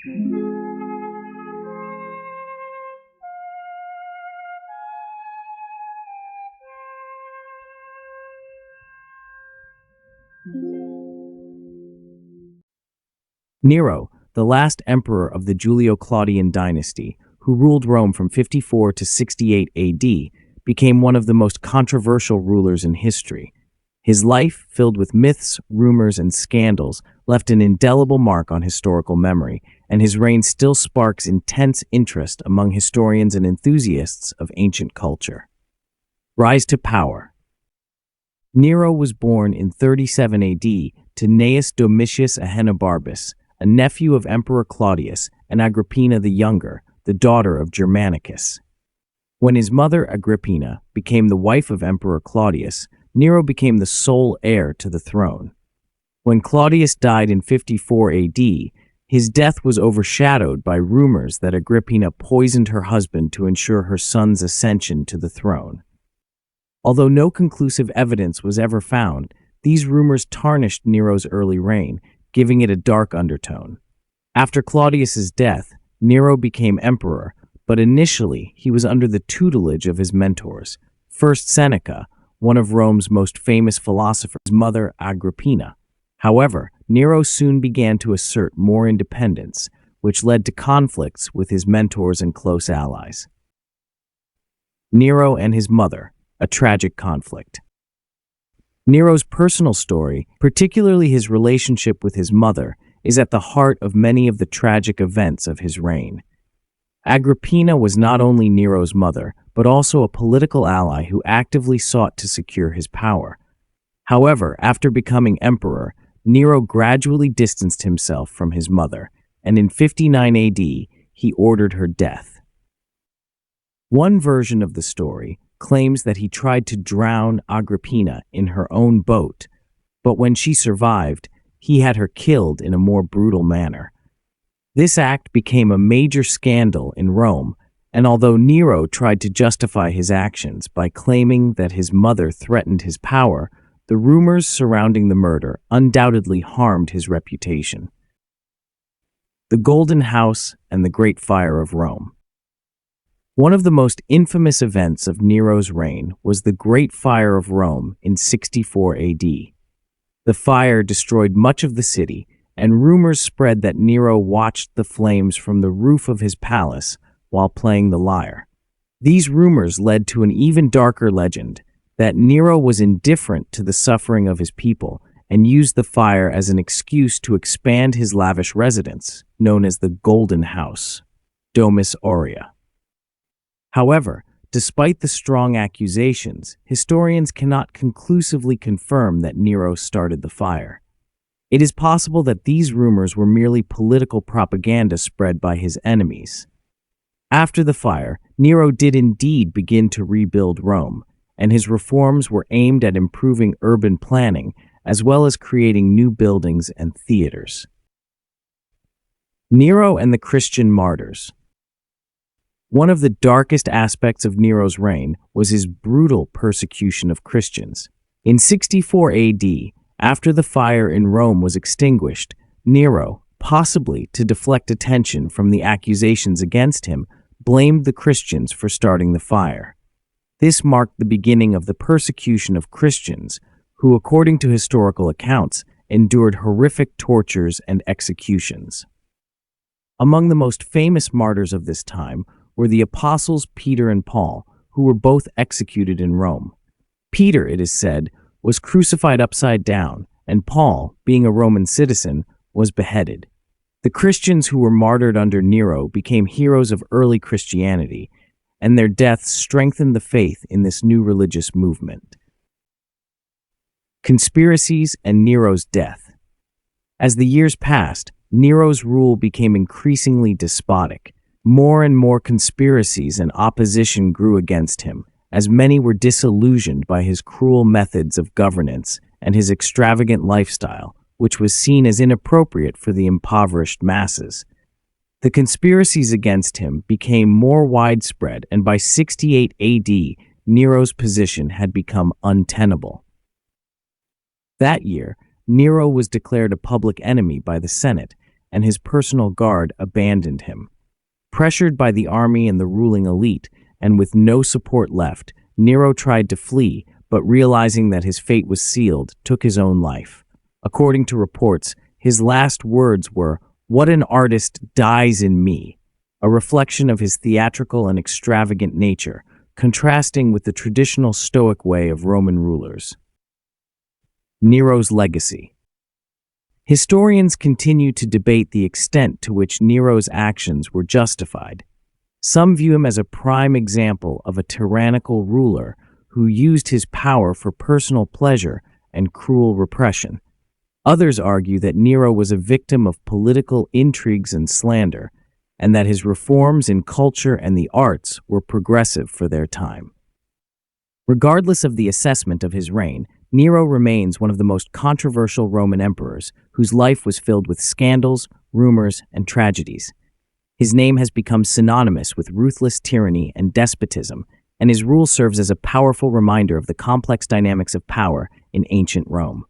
Nero, the last emperor of the Julio-Claudian dynasty, who ruled Rome from 54 to 68 AD, became one of the most controversial rulers in history. His life, filled with myths, rumors, and scandals, left an indelible mark on historical memory, and his reign still sparks intense interest among historians and enthusiasts of ancient culture. Rise to power. Nero was born in 37 AD to Gnaeus Domitius Ahenobarbus, a nephew of Emperor Claudius, and Agrippina the Younger, the daughter of Germanicus. When his mother Agrippina became the wife of Emperor Claudius, Nero became the sole heir to the throne. When Claudius died in 54 AD, his death was overshadowed by rumors that Agrippina poisoned her husband to ensure her son's ascension to the throne. Although no conclusive evidence was ever found, these rumors tarnished Nero's early reign, giving it a dark undertone. After Claudius's death, Nero became emperor, but initially he was under the tutelage of his mentors. First Seneca, one of Rome's most famous philosophers, his mother Agrippina. However, Nero soon began to assert more independence, which led to conflicts with his mentors and close allies. Nero and his mother, a tragic conflict. Nero's personal story, particularly his relationship with his mother, is at the heart of many of the tragic events of his reign. Agrippina was not only Nero's mother, but also a political ally who actively sought to secure his power. However, after becoming emperor, Nero gradually distanced himself from his mother, and in 59 AD, he ordered her death. One version of the story claims that he tried to drown Agrippina in her own boat, but when she survived, he had her killed in a more brutal manner. This act became a major scandal in Rome, and although Nero tried to justify his actions by claiming that his mother threatened his power, the rumors surrounding the murder undoubtedly harmed his reputation. The Golden House and the Great Fire of Rome. One of the most infamous events of Nero's reign was the Great Fire of Rome in 64 AD. The fire destroyed much of the city, and rumors spread that Nero watched the flames from the roof of his palace while playing the lyre. These rumors led to an even darker legend, that Nero was indifferent to the suffering of his people and used the fire as an excuse to expand his lavish residence, known as the Golden House, Domus Aurea. However, despite the strong accusations, historians cannot conclusively confirm that Nero started the fire. It is possible that these rumors were merely political propaganda spread by his enemies. After the fire, Nero did indeed begin to rebuild Rome, and his reforms were aimed at improving urban planning as well as creating new buildings and theaters. Nero and the Christian martyrs. One of the darkest aspects of Nero's reign was his brutal persecution of Christians. In 64 AD, after the fire in Rome was extinguished, Nero, possibly to deflect attention from the accusations against him, blamed the Christians for starting the fire. This marked the beginning of the persecution of Christians, who, according to historical accounts, endured horrific tortures and executions. Among the most famous martyrs of this time were the apostles Peter and Paul, who were both executed in Rome. Peter, it is said, was crucified upside down, and Paul, being a Roman citizen, was beheaded. The Christians who were martyred under Nero became heroes of early Christianity, and their deaths strengthened the faith in this new religious movement. Conspiracies and Nero's death. As the years passed, Nero's rule became increasingly despotic. More and more conspiracies and opposition grew against him, as many were disillusioned by his cruel methods of governance and his extravagant lifestyle, which was seen as inappropriate for the impoverished masses. The conspiracies against him became more widespread, and by 68 AD, Nero's position had become untenable. That year, Nero was declared a public enemy by the Senate, and his personal guard abandoned him. Pressured by the army and the ruling elite, and with no support left, Nero tried to flee, but realizing that his fate was sealed, took his own life. According to reports, his last words were, "What an artist dies in me," a reflection of his theatrical and extravagant nature, contrasting with the traditional Stoic way of Roman rulers. Nero's legacy. Historians continue to debate the extent to which Nero's actions were justified. Some view him as a prime example of a tyrannical ruler who used his power for personal pleasure and cruel repression. Others argue that Nero was a victim of political intrigues and slander, and that his reforms in culture and the arts were progressive for their time. Regardless of the assessment of his reign, Nero remains one of the most controversial Roman emperors, whose life was filled with scandals, rumors, and tragedies. His name has become synonymous with ruthless tyranny and despotism, and his rule serves as a powerful reminder of the complex dynamics of power in ancient Rome.